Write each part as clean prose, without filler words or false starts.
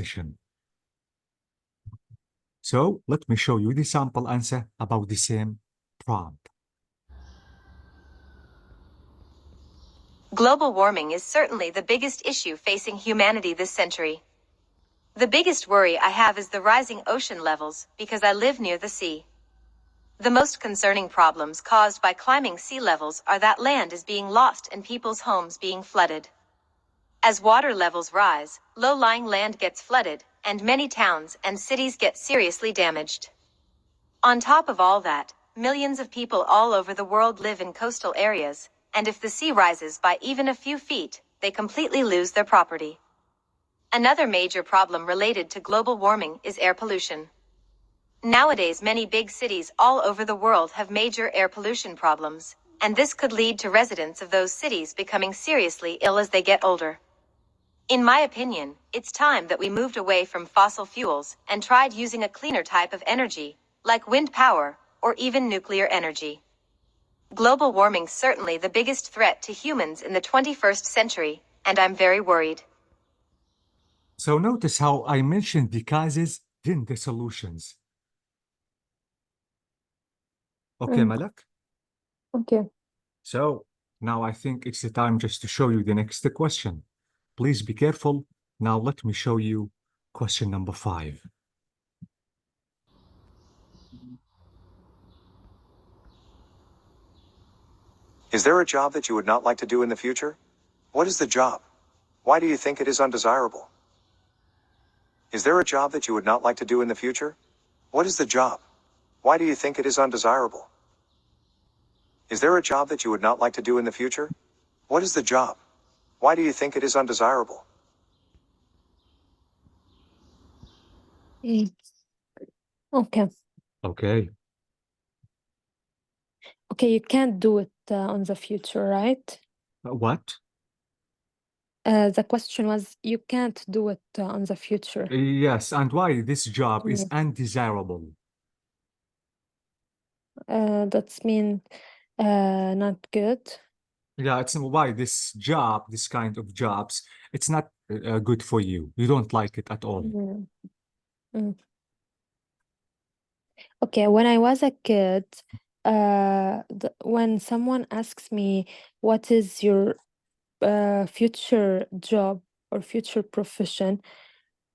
session. So let me show you the sample answer about the same prompt. Global warming is certainly the biggest issue facing humanity this century. The biggest worry I have is the rising ocean levels, because I live near the sea. The most concerning problems caused by climbing sea levels are that land is being lost and people's homes being flooded. As water levels rise, low-lying land gets flooded, and many towns and cities get seriously damaged. On top of all that, millions of people all over the world live in coastal areas, and if the sea rises by even a few feet, they completely lose their property. Another major problem related to global warming is air pollution. Nowadays, many big cities all over the world have major air pollution problems, and this could lead to residents of those cities becoming seriously ill as they get older. In my opinion, it's time that we moved away from fossil fuels and tried using a cleaner type of energy, like wind power or even nuclear energy. Global warming's certainly the biggest threat to humans in the 21st century, and I'm very worried. So notice how I mentioned the causes, then the solutions. Okay, Malak? Okay. So now I think it's the time just to show you the next question. Please be careful. Now let me show you question number 5. Is there a job that you would not like to do in the future? What is the job? Why do you think it is undesirable? Is there a job that you would not like to do in the future? What is the job? Why do you think it is undesirable? Is there a job that you would not like to do in the future? What is the job? Why do you think it is undesirable? Okay. Okay. Okay, you can't do it on the future, right? What? The question was, you can't do it on the future. Yes, and why this job is Yes. undesirable? That's mean not good. Yeah, it's why this job, this kind of jobs, it's not good for you. You don't like it at all. Mm. Mm. Okay, when I was a kid, when someone asks me, what is your future job or future profession,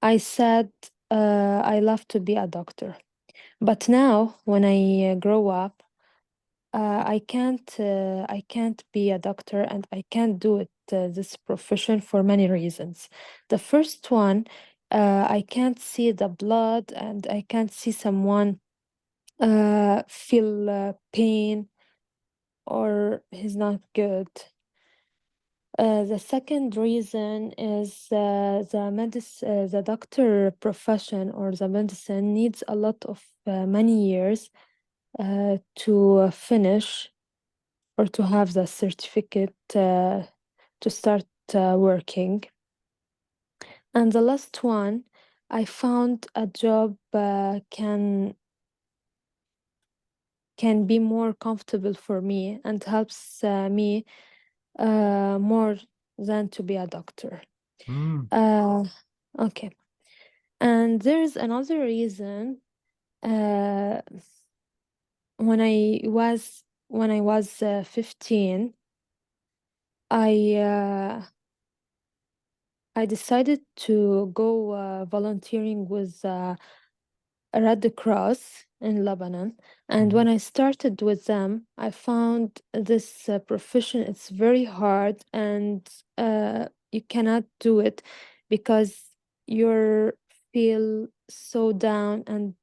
I said, I love to be a doctor. But now, when I grow up, I can't be a doctor, and I can't do it this profession for many reasons. The first one, I can't see the blood, and I can't see someone feel pain or he's not good. The second reason is the doctor profession or the medicine needs a lot of many years to finish or to have the certificate to start working. And the last one, I found a job can be more comfortable for me and helps me more than to be a doctor. Okay. And there's another reason. When I was 15, I decided to go volunteering with a Red Cross in Lebanon. And when I started with them, I found this profession, it's very hard, and you cannot do it because you feel so down and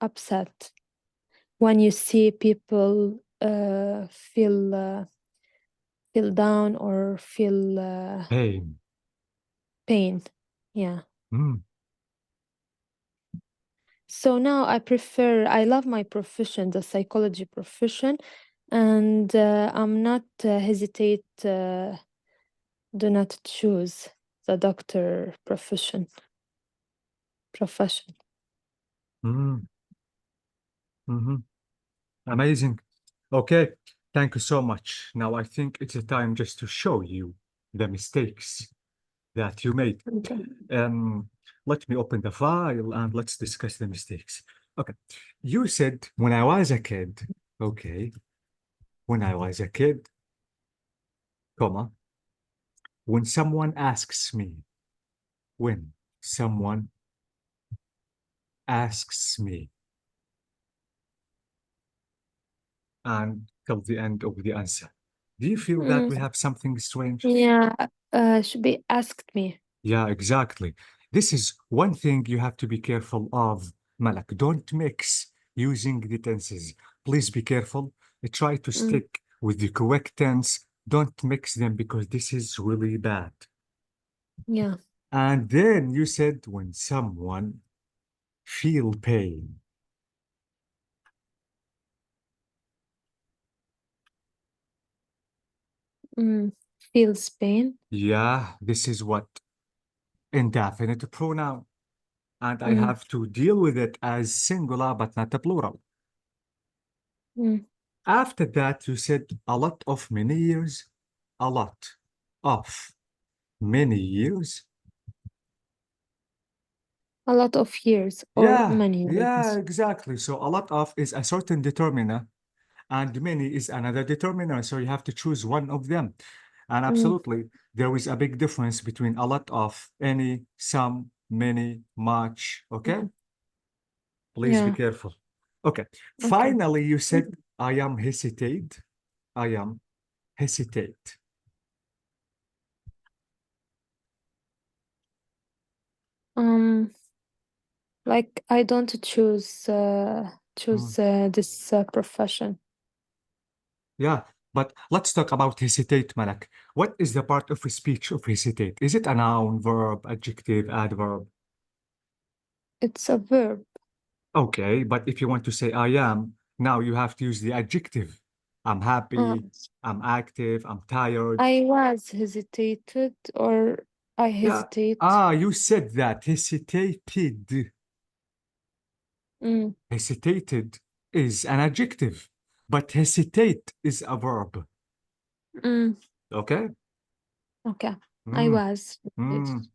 upset when you see people feel down or feel Pain. pain. Yeah. Mm. So now I love my profession, the psychology profession, and I'm not hesitate, do not choose the doctor profession. Mm. Mm-hmm. Amazing. Okay, thank you so much. Now I think it's a time just to show you the mistakes that you made. Okay. Let me open the file and let's discuss the mistakes. Okay. You said when I was a kid, okay, when I was a kid, comma, when someone asks me, when someone asks me, and till the end of the answer. Do you feel that we have something strange? Yeah, should be asked me. Yeah, exactly. This is one thing you have to be careful of, Malak. Don't mix using the tenses. Please be careful. Try to stick with the correct tense. Don't mix them because this is really bad. Yeah. And then you said when someone feel pain. Feels pain. Yeah, this is what? Indefinite pronoun. And I have to deal with it as singular but not a plural. After that, you said a lot of many years, a lot of many years. A lot of years or many Yeah, years. exactly. So a lot of is a certain determiner and many is another determiner. So you have to choose one of them. And absolutely, there is a big difference between a lot of, any, some, many, much. Okay? Please be Yeah. careful. Okay. Okay. Finally, you said, I am hesitate. I am hesitate. Like I don't choose this profession. Yeah, but let's talk about hesitate, Malak. What is the part of a speech of hesitate? Is it a noun, verb, adjective, adverb? It's a verb. Okay, but if you want to say I am, now you have to use the adjective. I'm happy, I'm active, I'm tired. I was hesitated or I Yeah. hesitate. You said that. Hesitated. Hesitated is an adjective, but hesitate is a verb. Okay? Okay. I Mm, was hesitated.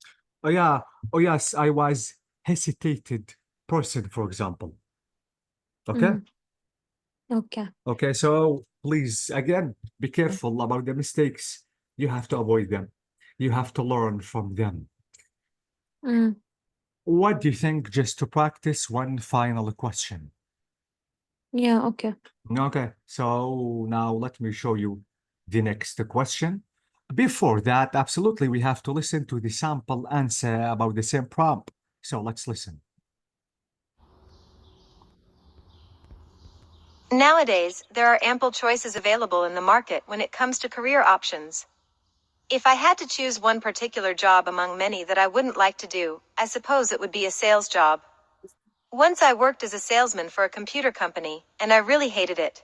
Oh, yeah. Oh, yes, I was hesitated person, for example. Okay? Okay. Okay, so please, again, be careful about the mistakes. You have to avoid them. You have to learn from them. What do you think, just to practice one final question? Yeah, okay. Okay, so now let me show you the next question. Before that, absolutely, we have to listen to the sample answer about the same prompt. So let's listen. Nowadays, there are ample choices available in the market when it comes to career options. If I had to choose one particular job among many that I wouldn't like to do, I suppose it would be a sales job. Once I worked as a salesman for a computer company, and I really hated it.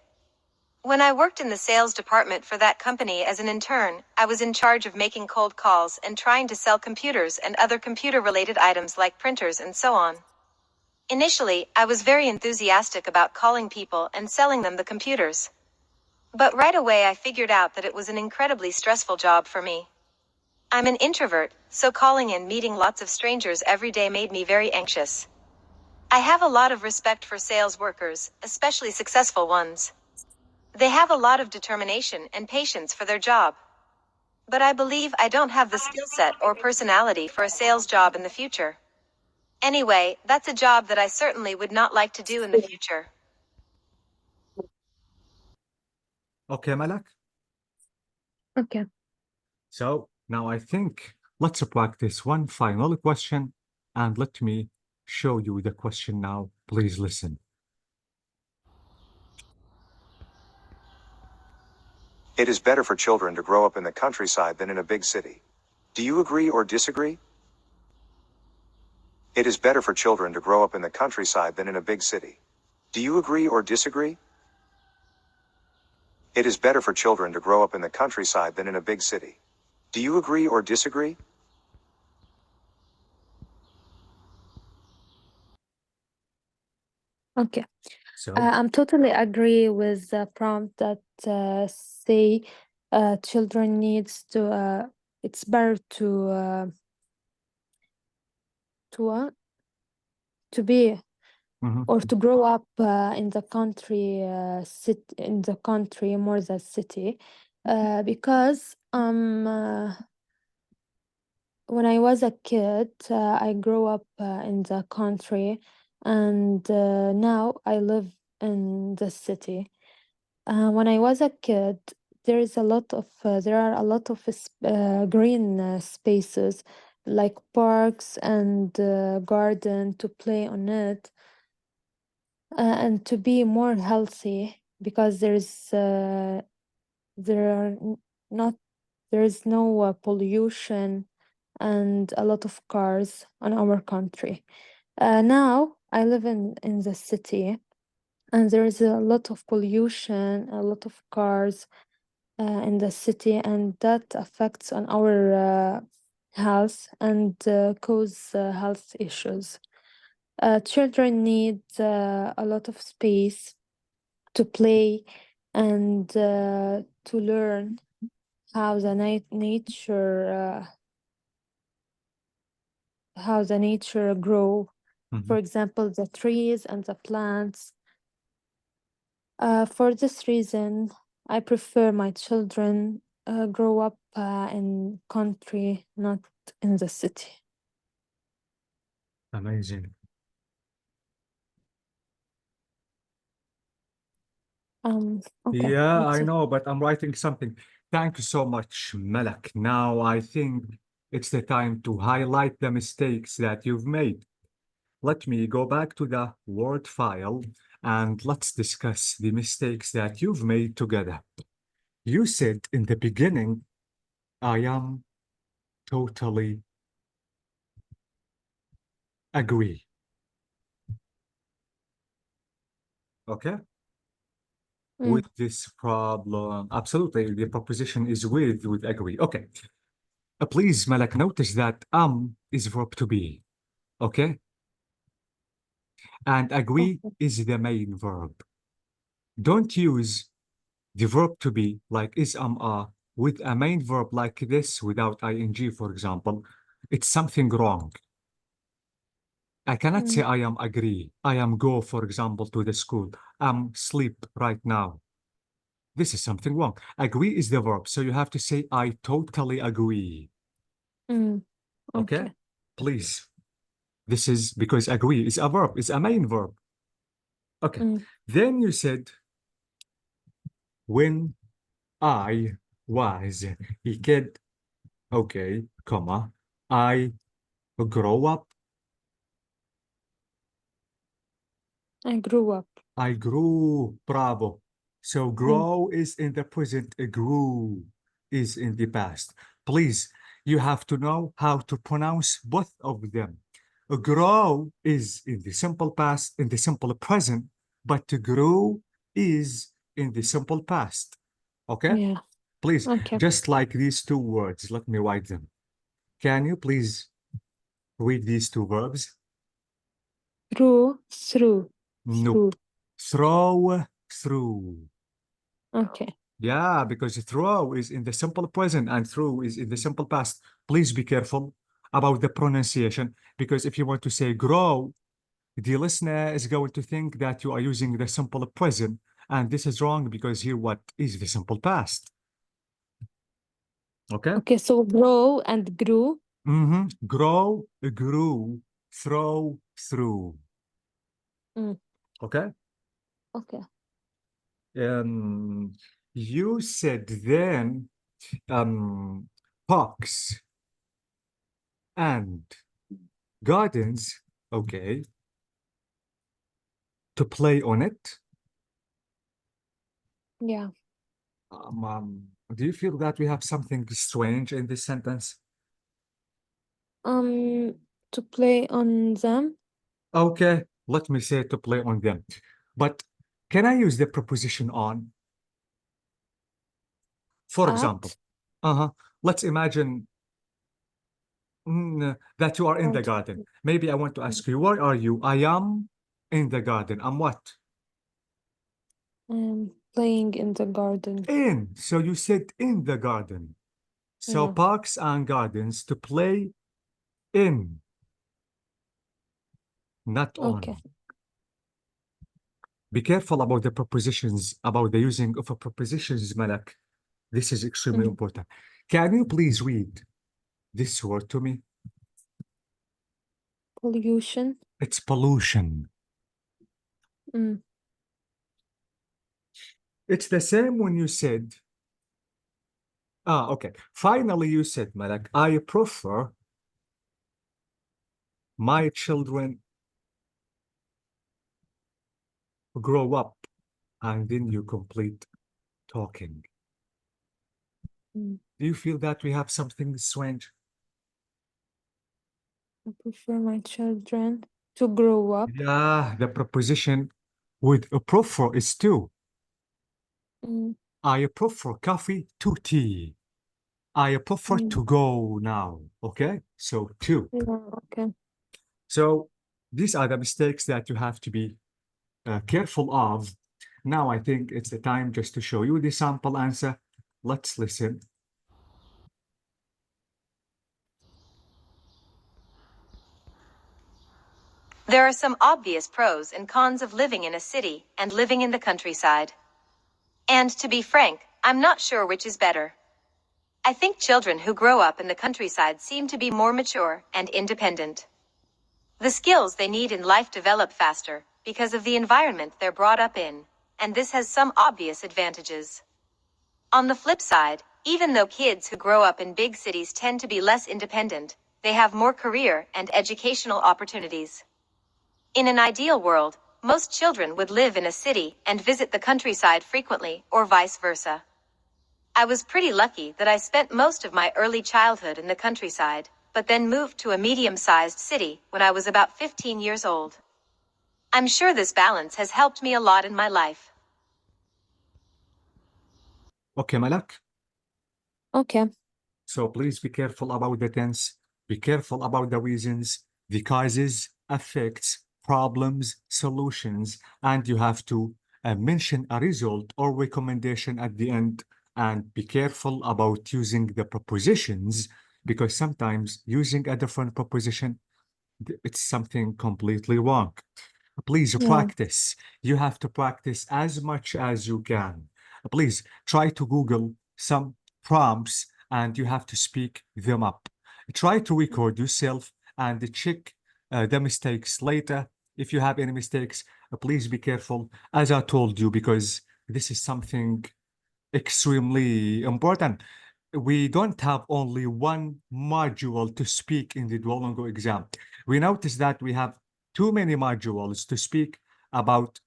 When I worked in the sales department for that company as an intern, I was in charge of making cold calls and trying to sell computers and other computer-related items like printers and so on. Initially, I was very enthusiastic about calling people and selling them the computers. But right away I figured out that it was an incredibly stressful job for me. I'm an introvert, so calling and meeting lots of strangers every day made me very anxious. I have a lot of respect for sales workers, especially successful ones. They have a lot of determination and patience for their job. But I believe I don't have the skill set or personality for a sales job in the future. Anyway, that's a job that I certainly would not like to do in the future. Okay, Malak? Okay. So now I think let's practice one final question and let me show you the question now. Please listen. It is better for children to grow up in the countryside than in a big city. Do you agree or disagree? It is better for children to grow up in the countryside than in a big city. Do you agree or disagree? It is better for children to grow up in the countryside than in a big city. Do you agree or disagree? Okay. So I'm totally agree with the prompt that say children needs to it's better to to what? To be Mhm. or to grow up in the country, in the country more than city, because when I was a kid, I grew up in the country, and now I live in the city. When I was a kid, there are a lot of green spaces like parks and garden to play on it, and to be more healthy because there are not there is no pollution and a lot of cars on our country. Now I live in the city, and there is a lot of pollution, a lot of cars in the city, and that affects on our health and cause health issues. Children need a lot of space to play and to learn how the nature grow. For Mhm. example, the trees and the plants. For this reason, I prefer my children grow up in country, not in the city. Amazing. Okay, Yeah, that's I it. know, but I'm writing something. Thank you so much, Malak. Now I think it's the time to highlight the mistakes that you've made. Let me go back to the Word file and let's discuss the mistakes that you've made together. You said in the beginning, I am totally agree. Okay? Mm, With this problem. Absolutely. The proposition is with agree. Okay. Please, Malak, notice that is verb to be. Okay? And agree okay. is the main verb. Don't use the verb to be like is are with a main verb like this without ing, for example. It's something wrong. I cannot say Mm, I am agree. I am go, for example, to the school. I'm sleep right now. This is something wrong. Agree is the verb. So you have to say I totally agree. mm, Okay? okay. Please. This is because agree is a verb. It's a main verb. Okay. Mm, Then you said when I was a kid, okay, comma, I grow up, I grew up. I grew, bravo. So Mm, grow is in the present, grew is in the past. Please, you have to know how to pronounce both of them. Grow is in the simple past, in the simple present, but to grow is in the simple past. Okay? yeah. Please, Okay. just like these two words, let me write them. Can you please read these two verbs? Through, through, Nope. through. Throw, through. Okay. Yeah, because throw is in the simple present and through is in the simple past. Please be careful about the pronunciation, because if you want to say grow, the listener is going to think that you are using the simple present, and this is wrong because here what is the simple past? Okay? Okay. So grow and grew. Grow, grew, throw, through. Mm, Okay? okay. Um, you said then parks and gardens, okay, to play on it. Yeah. Do you feel that we have something strange in this sentence? To play on them. Okay, let me say to play on them. But can I use the preposition on? For example, At. let's imagine that you are in the Want to garden. Maybe I want to ask you, where are you? I am in the garden. I'm what? playing in the garden. In. So you said in the garden. So Yeah. parks and gardens to play in. not on. Okay. Be careful about the prepositions, about the using of a prepositions, Malak. This is extremely Mm. important. Can you please read this word to me? Pollution. It's pollution. Mm. It's the same when you said, okay. Finally, you said, Malak, I prefer my children grow up, and then you complete talking. Mm. Do you feel that we have something strange? I prefer my children to grow up. Yeah, the preposition with a prefer is to. Mm. I prefer coffee to tea. I prefer Mm. to go now. Okay, so to. Yeah, okay. So these are the mistakes that you have to be careful of. Now I think it's the time just to show you the sample answer. Let's listen. There are some obvious pros and cons of living in a city and living in the countryside. And to be frank, I'm not sure which is better. I think children who grow up in the countryside seem to be more mature and independent. The skills they need in life develop faster because of the environment they're brought up in, and this has some obvious advantages. On the flip side, even though kids who grow up in big cities tend to be less independent, they have more career and educational opportunities. In an ideal world, most children would live in a city and visit the countryside frequently, or vice versa. I was pretty lucky that I spent most of my early childhood in the countryside, but then moved to a medium-sized city when I was about 15 years old. I'm sure this balance has helped me a lot in my life. Okay, Malak. Okay. So please be careful about the tense. Be careful about the reasons, the causes, effects, problems, solutions, and you have to mention a result or recommendation at the end. And be careful about using the prepositions, because sometimes using a different preposition, it's something completely wrong. Please Yeah. practice. You have to practice as much as you can. Please try to Google some prompts and you have to speak them up. Try to record yourself and check the mistakes later. If you have any mistakes, please be careful, as I told you, because this is something extremely important. We don't have only one module to speak in the Duolingo exam. We notice that we have too many modules to speak about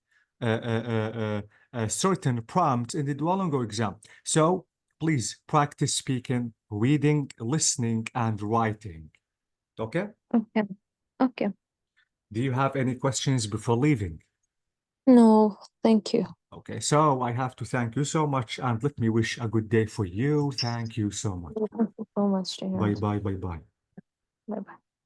certain prompts in the Duolingo exam. So please practice speaking, reading, listening, and writing. Okay? Okay. Okay. Do you have any questions before leaving? No, thank you. Okay, so I have to thank you so much and let me wish a good day for you. Thank you so much. Thank you so much, Bye Rehan. bye, bye bye. Bye bye.